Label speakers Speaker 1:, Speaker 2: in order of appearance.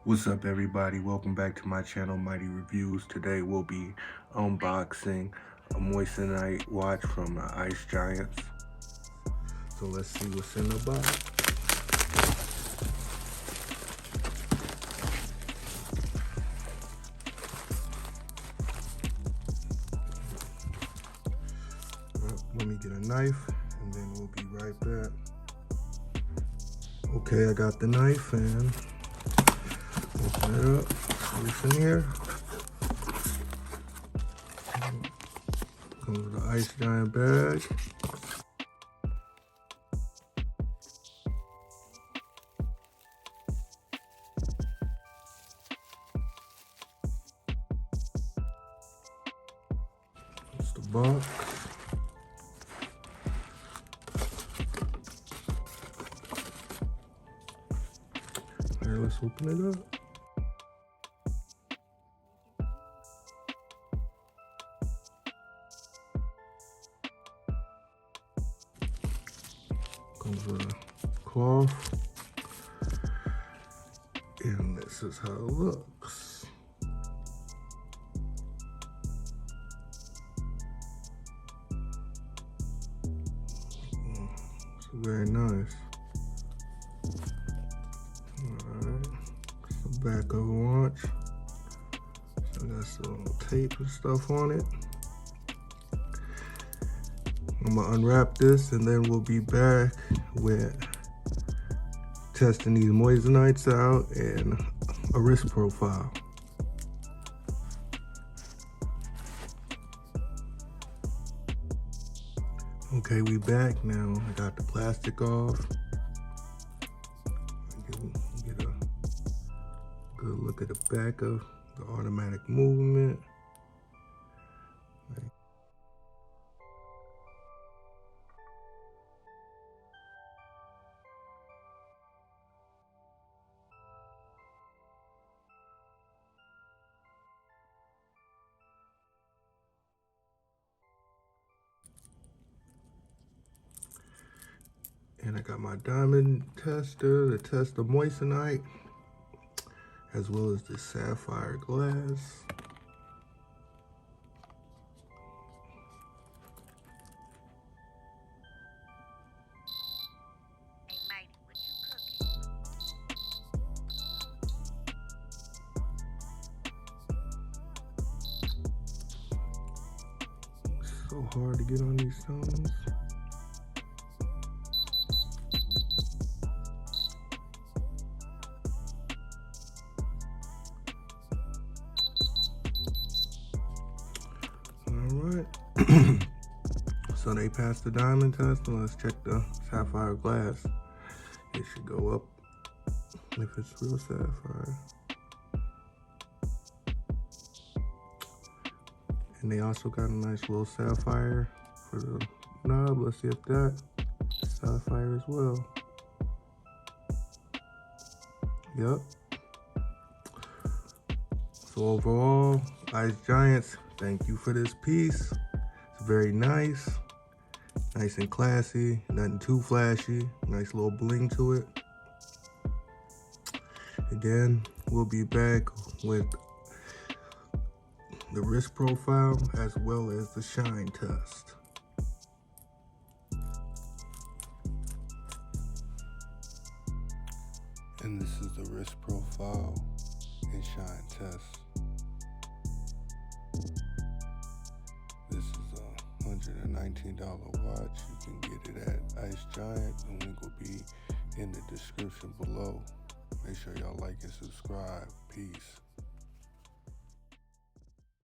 Speaker 1: What's up, everybody? Welcome back to my channel, Mighty Reviews. Today we'll be unboxing a Moissanite watch from the Ice Giants. So let's see what's in the box. Let me get a knife and then we'll be right back. Okay, I got the knife and open it up. See what's in here. Comes with an Ice Giant bag. That's the box. Alright, let's open it up. Comes with a cloth, and this is how it looks. It's very nice. Alright, it's the back of the watch. So got some tape and stuff on it. I'm gonna unwrap this and then we'll be back with testing these moissanites out and a wrist profile. Okay, we back now. I got the plastic off. Get a good look at the back of the automatic movement. And I got my diamond tester to test the moissanite, as well as the sapphire glass.
Speaker 2: Hey, Mighty, what you
Speaker 1: It's so hard to get on these stones. Alright, so they passed the diamond test, and let's check the sapphire glass. It should go up if it's real sapphire. And they also got a nice little sapphire for the knob. Let's see if that is sapphire as well. Yep. So overall, Ice Giants, thank you for this piece. It's very nice. Nice and classy, nothing too flashy. Nice little bling to it. Again, we'll be back with the wrist profile as well as the shine test. And this is the wrist profile and shine test. This is a $119 watch. You can get it at Ice Giant. The link will be in the description below. Make sure y'all like and subscribe. Peace.